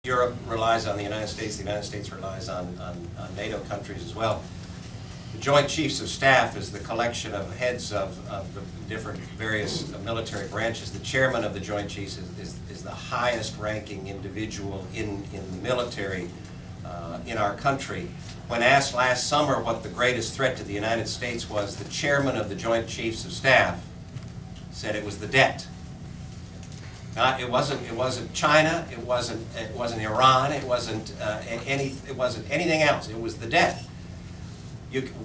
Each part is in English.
Europe relies on the United States relies on NATO countries as well. The Joint Chiefs of Staff is the collection of heads of the different various military branches. The chairman of the Joint Chiefs is the highest ranking individual in the military in our country. When asked last summer what the greatest threat to the United States was, the chairman of the Joint Chiefs of Staff said it was the debt. It wasn't China. It wasn't Iran. It wasn't anything else. It was the debt.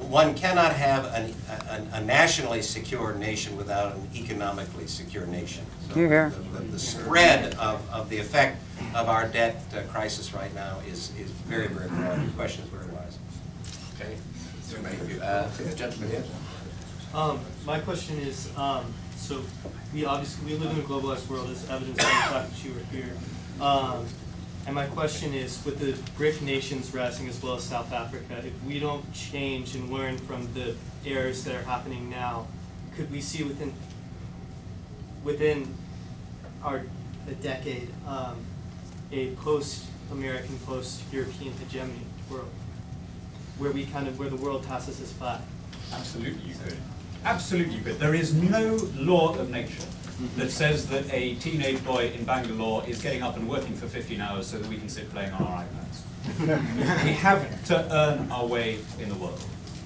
One cannot have a nationally secure nation without an economically secure nation. So the spread of the effect of our debt crisis right now is very, very broad. The question is very wise. Okay. So thank you. The gentleman here. My question is, so we live in a globalized world, as evidenced by the fact that you were here. And my question is, with the BRIC nations rising as well as South Africa, if we don't change and learn from the errors that are happening now, could we see within a decade a post-American, post-European hegemony world, where the world passes us by? Absolutely you could. Absolutely you could. There is no law of nature that says that a teenage boy in Bangalore is getting up and working for 15 hours so that we can sit playing on our iPads. We have to earn our way in the world.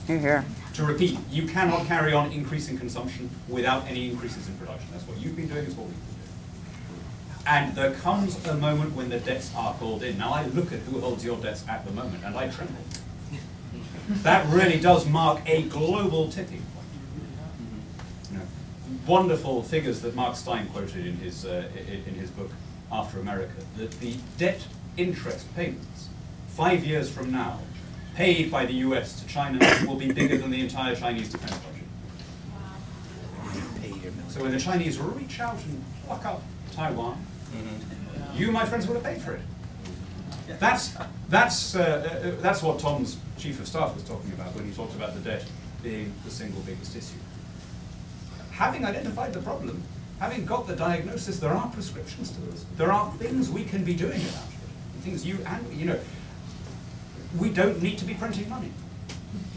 Here. To repeat, you cannot carry on increasing consumption without any increases in production. That's what you've been doing, is what we've been doing. And there comes a moment when the debts are called in. Now I look at who holds your debts at the moment and I tremble. That really does mark a global tipping point. Wonderful figures that Mark Stein quoted in his book After America, that the debt interest payments 5 years from now paid by the US to China will be bigger than the entire Chinese defense budget. So when the Chinese reach out and pluck up Taiwan, you, my friends, would have paid for it. That's what Tom's chief of staff was talking about when he talked about the debt being the single biggest issue. Having identified the problem, having got the diagnosis, there are prescriptions to this. There are things we can be doing about it. Things we don't need to be printing money.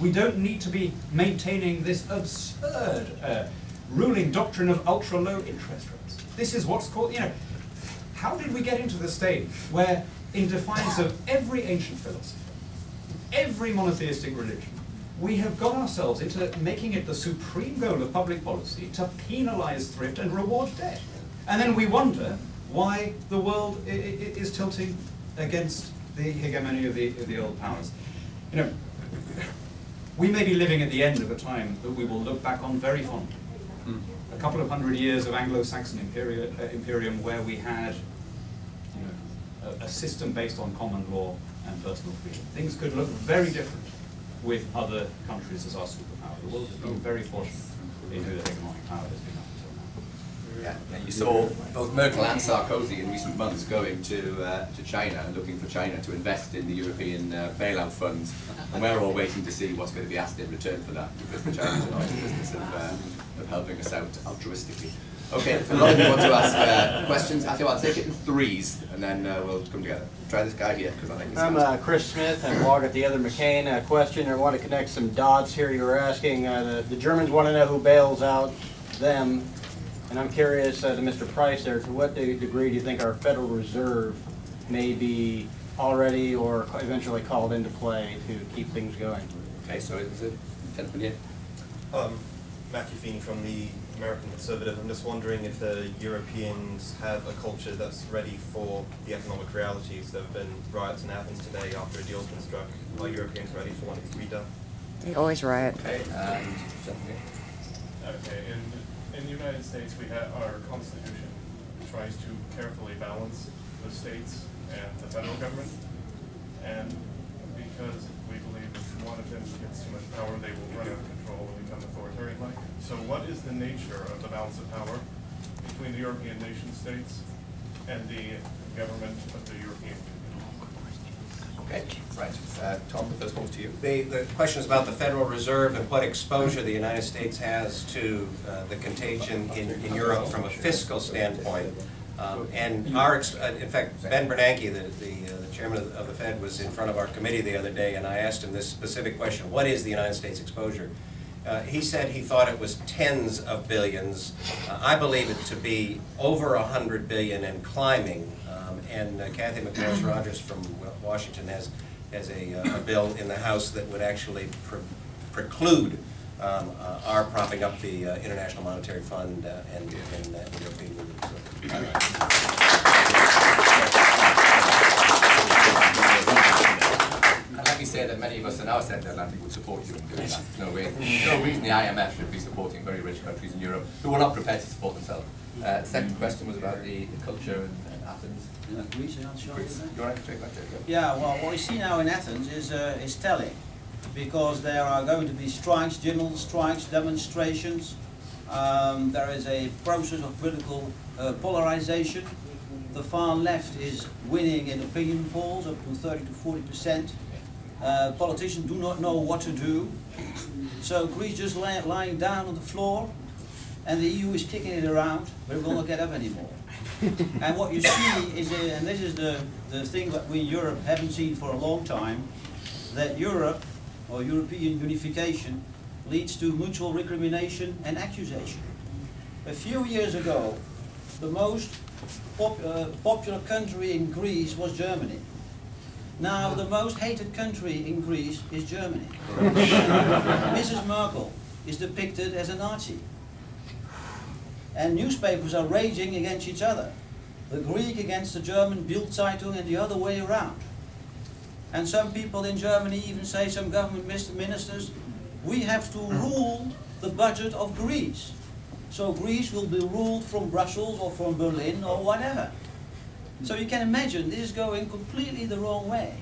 We don't need to be maintaining this absurd ruling doctrine of ultra-low interest rates. This is what's called, how did we get into the stage where, in defiance of every ancient philosopher, every monotheistic religion, we have got ourselves into making it the supreme goal of public policy to penalize thrift and reward debt. And then we wonder why the world is tilting against the hegemony of the old powers. We may be living at the end of a time that we will look back on very fondly. A couple of 100 years of Anglo-Saxon imperium where we had a system based on common law and personal freedom. Things could look very different with other countries as our superpower. The world has been very fortunate in who the hegemonic power has been up until now. Yeah, and you saw both Merkel and Sarkozy in recent months going to China and looking for China to invest in the European bailout funds, and we're all waiting to see what's going to be asked in return for that, because the Chinese are not in the business of helping us out altruistically. Okay, a lot of you want to ask questions. I think I'll take it in threes, and then we'll come together. Try this guy here, because I think I'm Chris Smith. I'm Walker, the other McCain. Question, I want to connect some dots here. You were asking, the Germans want to know who bails out them, and I'm curious to Mr. Price there, to what degree do you think our Federal Reserve may be already or eventually called into play to keep things going? Okay, so is it gentleman here? Matthew Feeney from the American Conservative. I'm just wondering if the Europeans have a culture that's ready for the economic realities. There have been riots in Athens today after a deal's been struck. Are Europeans ready for one to be done? They always riot. Okay, and okay, in the United States, our Constitution tries to carefully balance the states and the federal government, and because we believe if one of them gets too much power, they will run out of control and become authoritarian-like. So what is the nature of the balance of power between the European nation states and the government of the European Union? okay, right. Tom, the first one to you. The question is about the Federal Reserve and what exposure the United States has to the contagion in Europe from a fiscal standpoint. And in fact, Ben Bernanke, the chairman of the Fed was in front of our committee the other day, and I asked him this specific question: what is the United States exposure? He said he thought it was tens of billions. I believe it to be over 100 billion and climbing. And Kathy McMorris-Rodgers from Washington has a bill in the House that would actually preclude our propping up the International Monetary Fund and the European Union. Let me say that many of us in our side of the Atlantic would support you in doing that. No reason the IMF should be supporting very rich countries in Europe who are not prepared to support themselves. The second question was about the culture in Athens. You want to take that? Yeah, well, what we see now in Athens is telling, because there are going to be strikes, general strikes, demonstrations. There is a process of political polarization. The far left is winning in opinion polls up to 30 to 40%. Politicians do not know what to do. So Greece just lying down on the floor, and the EU is kicking it around, but it will not get up anymore. And what you see is, and this is the thing that we in Europe haven't seen for a long time, that Europe, or European unification, leads to mutual recrimination and accusation. A few years ago, the most popular country in Greece was Germany. Now the most hated country in Greece is Germany. Mrs. Merkel is depicted as a Nazi. And newspapers are raging against each other. The Greek against the German Bild Zeitung and the other way around. And some people in Germany even say, some government ministers, we have to rule the budget of Greece. So Greece will be ruled from Brussels or from Berlin or whatever. So you can imagine this is going completely the wrong way.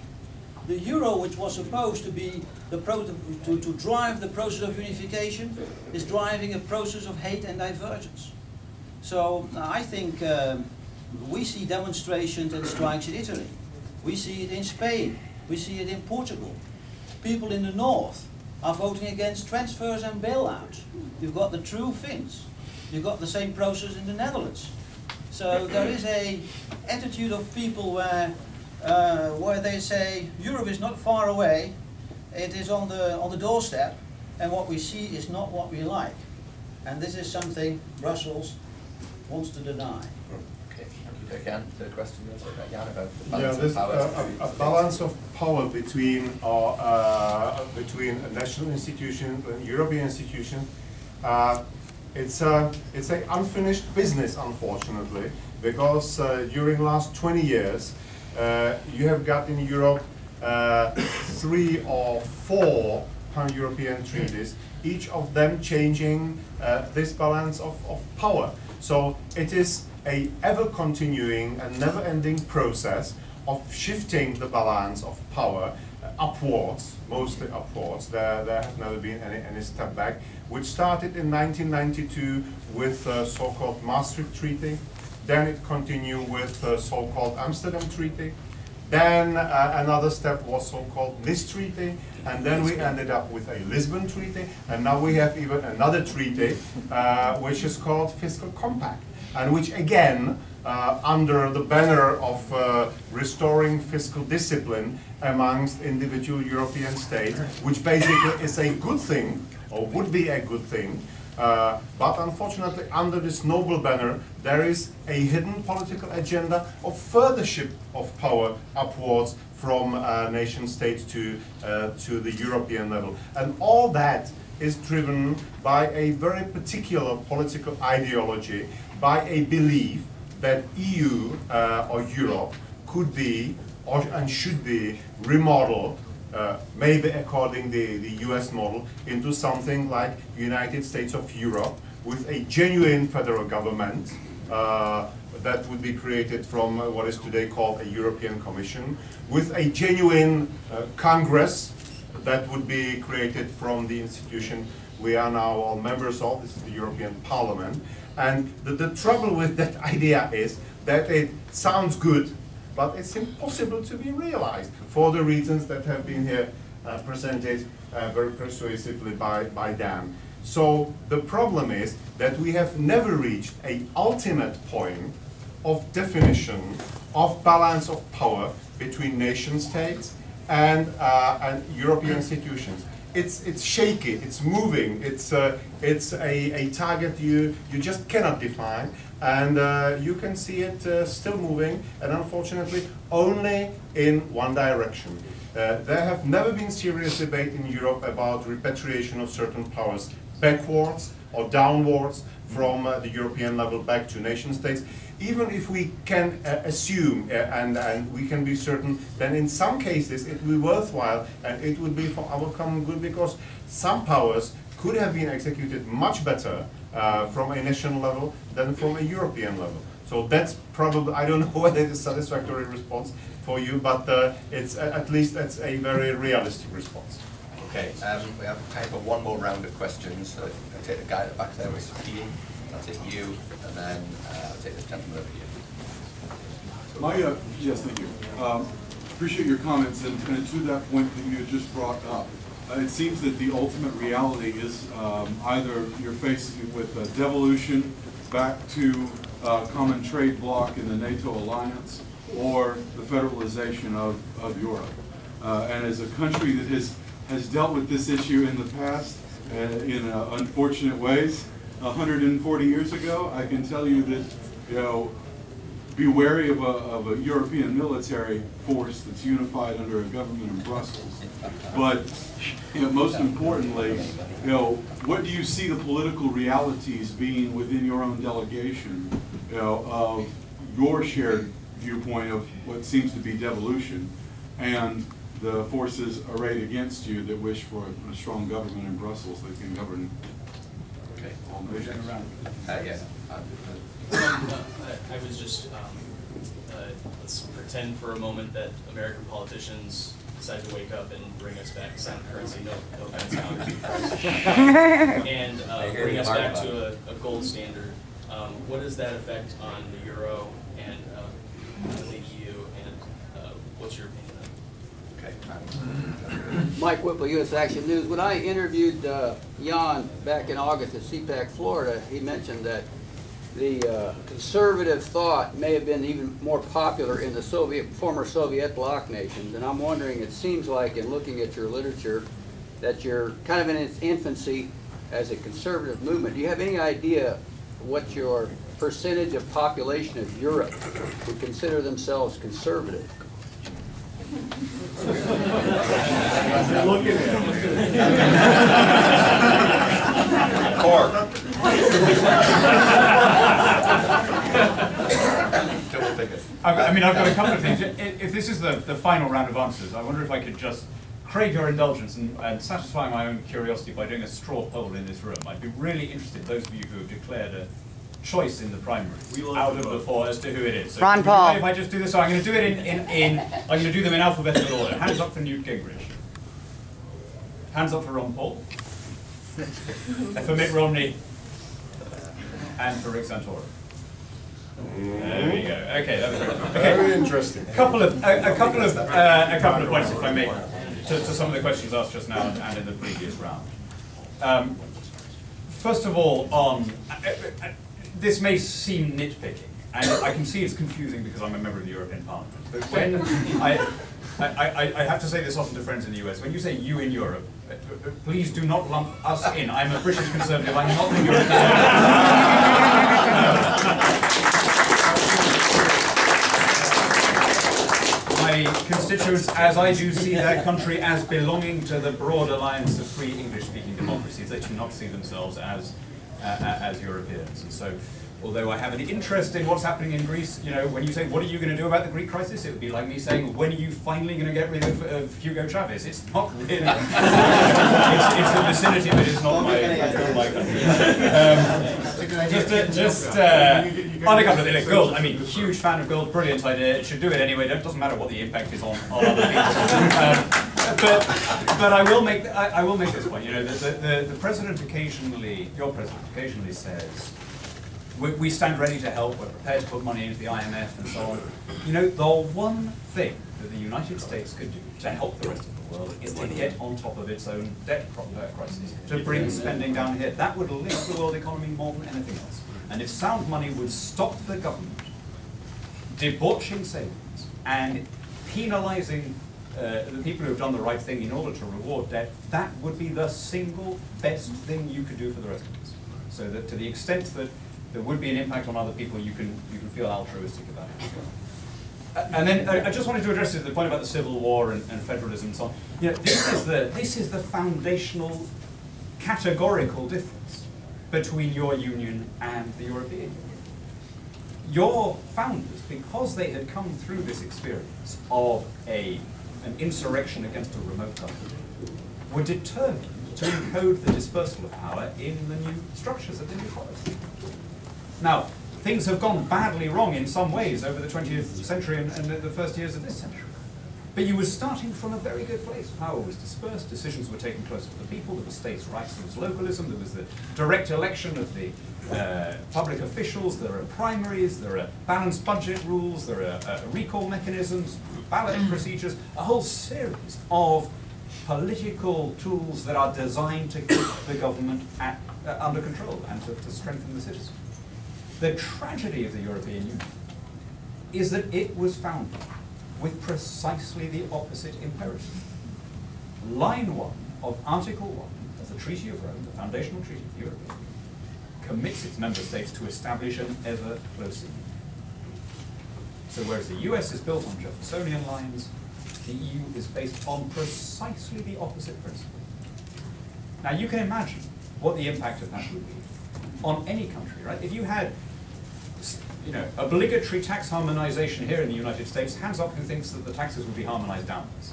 The euro, which was supposed to be to drive the process of unification, is driving a process of hate and divergence. So I think we see demonstrations and strikes in Italy. We see it in Spain. We see it in Portugal. People in the north are voting against transfers and bailouts. You've got the true Finns. You've got the same process in the Netherlands. So there is a attitude of people where they say Europe is not far away. It is on the doorstep, and what we see is not what we like. And this is something Brussels wants to deny. Okay, thank you, Jan. The question was Jan about the balance of power. A balance of power between national institutions and European institutions. It's an unfinished business, unfortunately, because during the last 20 years, you have got in Europe 3 or 4 pan-European treaties, each of them changing this balance of power. So it is a ever-continuing and never-ending process of shifting the balance of power upwards, mostly upwards. There have never been any step back, which started in 1992 with the so-called Maastricht Treaty. Then it continued with the so-called Amsterdam Treaty. Then another step was so-called Nice Treaty, and then we ended up with a Lisbon Treaty, and now we have even another treaty, which is called Fiscal Compact, and which again, under the banner of restoring fiscal discipline amongst individual European states, which basically is a good thing, or would be a good thing, but unfortunately under this noble banner there is a hidden political agenda of further shift of power upwards from nation states to the European level. And all that is driven by a very particular political ideology, by a belief that EU or Europe could be and should be remodeled, maybe according to the US model, into something like United States of Europe, with a genuine federal government that would be created from what is today called a European Commission, with a genuine Congress that would be created from the institution we are now all members of. This is the European Parliament. And the trouble with that idea is that it sounds good, but it's impossible to be realized for the reasons that have been here presented very persuasively by Dan. So the problem is that we have never reached an ultimate point of definition of balance of power between nation states and European institutions. It's shaky, it's moving, it's a target you just cannot define, and you can see it still moving, and unfortunately only in one direction. There have never been serious debate in Europe about repatriation of certain powers backwards or downwards from the European level back to nation states. Even if we can assume and we can be certain, then in some cases it will be worthwhile and it would be for our common good, because some powers could have been executed much better from a national level than from a European level. So that's probably, I don't know whether it's a satisfactory response for you, but it's at least that's a very realistic response. Okay, we have time for one more round of questions. So I'll take the guy at the back there, Mr. Keane. I'll take you, and then I'll take this gentleman over here. Yes, thank you. Appreciate your comments, and to that point that you had just brought up, it seems that the ultimate reality is either you're faced with devolution back to common trade bloc in the NATO alliance, or the federalization of Europe. And as a country that has dealt with this issue in the past in unfortunate ways, 140 years ago, I can tell you that, you know, be wary of a European military force that's unified under a government in Brussels. But, you know, most importantly, you know, what do you see the political realities being within your own delegation, you know, of your shared viewpoint of what seems to be devolution, and the forces arrayed against you that wish for a strong government in Brussels that can govern all nations? Yes. I was just, let's pretend for a moment that American politicians decide to wake up and bring us back sound currency, no offense, Congressman Price, and bring us back to a gold standard. What does that affect on the euro and the EU, and what's your opinion? Mike Whipple, U.S. Action News. When I interviewed Jan back in August at CPAC, Florida, he mentioned that the conservative thought may have been even more popular in the former Soviet bloc nations. And I'm wondering, it seems like in looking at your literature that you're kind of in its infancy as a conservative movement. Do you have any idea what your percentage of population of Europe would consider themselves conservative? You're looking at I mean, I've got a couple of things. If this is the final round of answers, I wonder if I could just crave your indulgence and satisfy my own curiosity by doing a straw poll in this room. I'd be really interested, those of you who have declared a choice in the primary out of the four as to who it is. So Ron Paul. If I just do this, so I'm going to do it I'm going to do them in alphabetical order. Hands up for Newt Gingrich. Hands up for Ron Paul. For Mitt Romney. And for Rick Santorum. There we go. Okay, that was very interesting. A couple of points, if I may, to some of the questions asked just now and in the previous round. First of all, on this may seem nitpicking, and I can see it's confusing because I'm a member of the European Parliament. But when I have to say this often to friends in the US, when you say you in Europe, please do not lump us in. I'm a British Conservative, I'm not the European My constituents, as I do, see their country as belonging to the broad alliance of free English-speaking democracies. They do not see themselves as Europeans. And so, although I have an interest in what's happening in Greece, you know, when you say, what are you going to do about the Greek crisis? It would be like me saying, when are you finally going to get rid of Hugo Chavez? It's not really, it's a vicinity, but it's not my country. On a couple of things, gold, I mean, huge fan of gold, brilliant idea, should do it anyway, it doesn't matter what the impact is on other people. But I will make this point, you know, the president occasionally, your president occasionally says, we stand ready to help, we're prepared to put money into the IMF and so on. You know, the one thing that the United States could do to help the rest of the world is to get on top of its own debt crisis, to bring spending down here. That would lift the world economy more than anything else. And if sound money would stop the government debauching savings and penalizing the people who have done the right thing in order to reward debt, that would be the single best thing you could do for the rest of us. So that to the extent that there would be an impact on other people, you can feel altruistic about it. And then I just wanted to address the point about the Civil War and federalism and so on. You know, this is the foundational, categorical difference between your union and the European Union. Your founders, because they had come through this experience of an insurrection against a remote government, were determined to encode the dispersal of power in the new structures of the new policy. Now, things have gone badly wrong in some ways over the 20th century and the first years of this century. But you were starting from a very good place. Power was dispersed, decisions were taken closer to the people, there was states' rights, there was localism, there was the direct election of the public officials, there are primaries, there are balanced budget rules, there are recall mechanisms, ballot procedures, a whole series of political tools that are designed to keep the government under control and to strengthen the citizen. The tragedy of the European Union is that it was founded with precisely the opposite imperative. Line 1 of Article 1 of the Treaty of Rome, the foundational treaty of the European Union, commits its member states to establish an ever closer union. So whereas the US is built on Jeffersonian lines, the EU is based on precisely the opposite principle. Now you can imagine what the impact of that would be on any country, right? If you had, you know, obligatory tax harmonization here in the United States, hands up who thinks that the taxes would be harmonized downwards.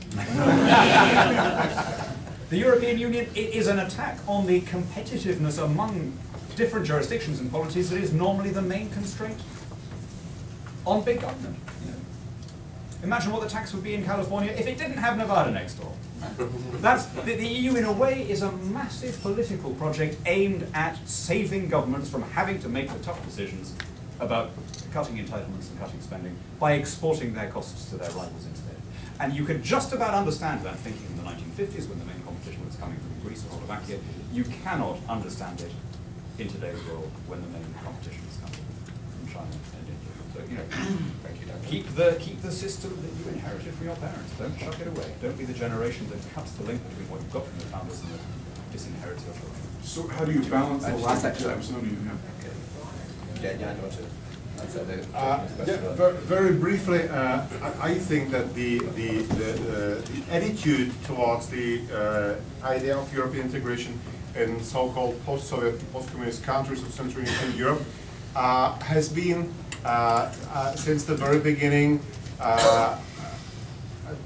The European Union is an attack on the competitiveness among different jurisdictions and polities that is normally the main constraint on big government. You know. Imagine what the tax would be in California if it didn't have Nevada next door. That's, the EU in a way is a massive political project aimed at saving governments from having to make the tough decisions about cutting entitlements and cutting spending by exporting their costs to their rivals instead. And you could just about understand that thinking in the 1950s when the main competition was coming from Greece or Slovakia. You cannot understand it in today's world when the main competition is coming from China and India. So, you know, keep the system that you inherited from your parents. Don't chuck it away. Don't be the generation that cuts the link between what you've got from the founders and the disinherited of it. So how do you balance the lack of Jeffersonian? Very briefly, I think that the attitude towards the idea of European integration in so-called post-Soviet, post-communist countries of Central and Eastern Europe has been, since the very beginning,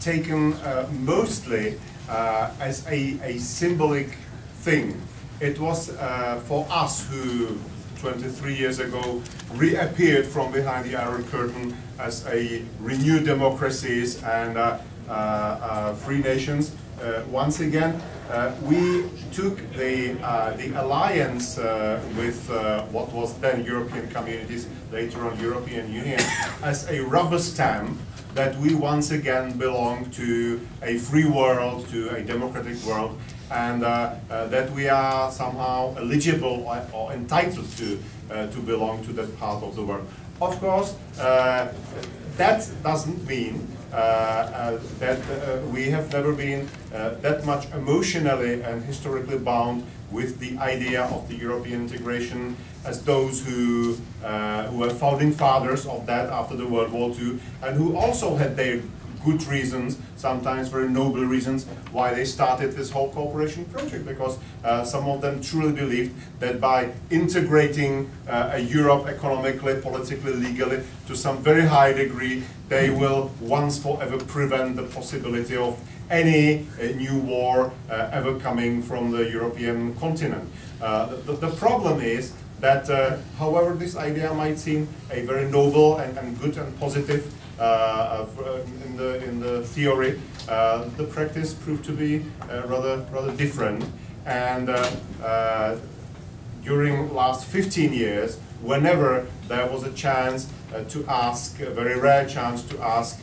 taken mostly as a symbolic thing. It was for us who 23 years ago reappeared from behind the Iron Curtain as a renewed democracies and free nations. Once again, we took the alliance with what was then European Communities, later on European Union, as a rubber stamp that we once again belong to a free world, to a democratic world, and that we are somehow eligible or entitled to belong to that part of the world. Of course, that doesn't mean that we have never been that much emotionally and historically bound with the idea of the European integration as those who were founding fathers of that after the World War II, and who also had their good reasons, sometimes very noble reasons, why they started this whole cooperation project, because some of them truly believed that by integrating Europe economically, politically, legally, to some very high degree, they will once forever prevent the possibility of any new war ever coming from the European continent. The problem is that, however this idea might seem a very noble and good and positive in the theory, the practice proved to be rather different. And during last 15 years, whenever there was a chance to ask, a very rare chance to ask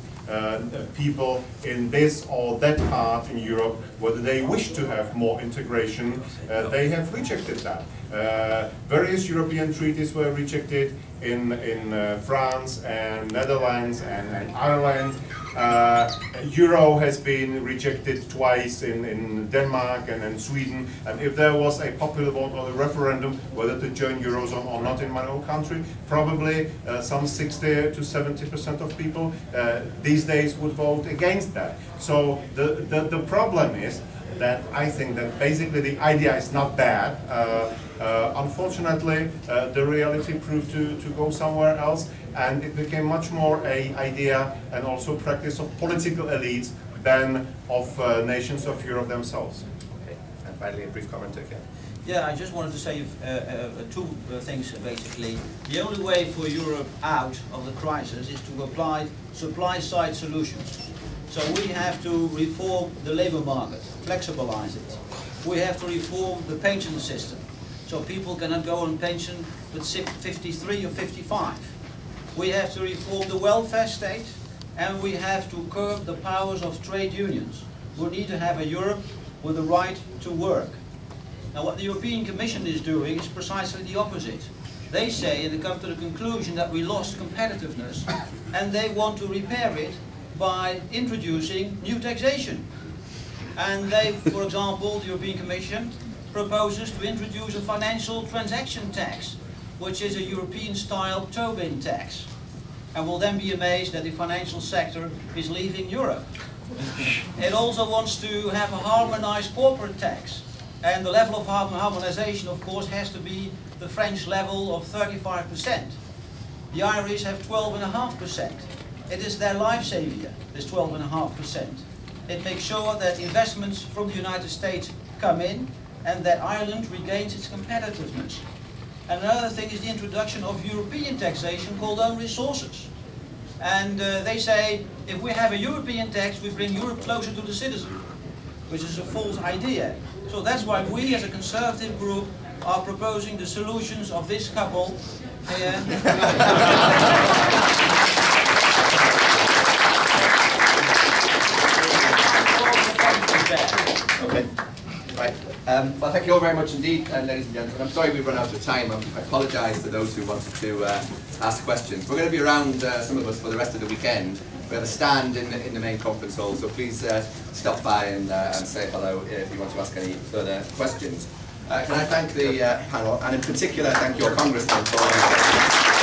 people in this or that part in Europe whether they wish to have more integration, they have rejected that. Various European treaties were rejected in France and Netherlands and Ireland, Euro has been rejected twice in Denmark and in Sweden, and if there was a popular vote or a referendum whether to join Eurozone or not in my own country, probably some 60 to 70% of people these days would vote against that. So the problem is that I think that basically the idea is not bad. Unfortunately, the reality proved to go somewhere else, and it became much more an idea and also practice of political elites than of nations of Europe themselves. Okay. And finally, a brief comment, okay. Yeah, I just wanted to say two things basically. The only way for Europe out of the crisis is to apply supply-side solutions. So we have to reform the labor market, flexibilize it. We have to reform the pension system, so people cannot go on pension with 53 or 55. We have to reform the welfare state, and we have to curb the powers of trade unions. We need to have a Europe with the right to work. Now what the European Commission is doing is precisely the opposite. They say, and they come to the conclusion that we lost competitiveness, and they want to repair it by introducing new taxation. And they, for example, the European Commission proposes to introduce a financial transaction tax, which is a European-style Tobin tax, and will then be amazed that the financial sector is leaving Europe. It also wants to have a harmonized corporate tax, and the level of harmonization, of course, has to be the French level of 35%. The Irish have 12.5%. It is their life savior, this 12.5%. It makes sure that investments from the United States come in and that Ireland regains its competitiveness. And another thing is the introduction of European taxation called own resources. And they say, if we have a European tax, we bring Europe closer to the citizen, which is a false idea. So that's why we as a conservative group are proposing the solutions of this couple here. Okay. Right. Well, thank you all very much indeed, ladies and gentlemen. I'm sorry we've run out of time. I apologise to those who wanted to ask questions. We're going to be around, some of us, for the rest of the weekend. We have a stand in the main conference hall, so please stop by and say hello if you want to ask any further questions. Can I thank the panel, and in particular thank your Congressman for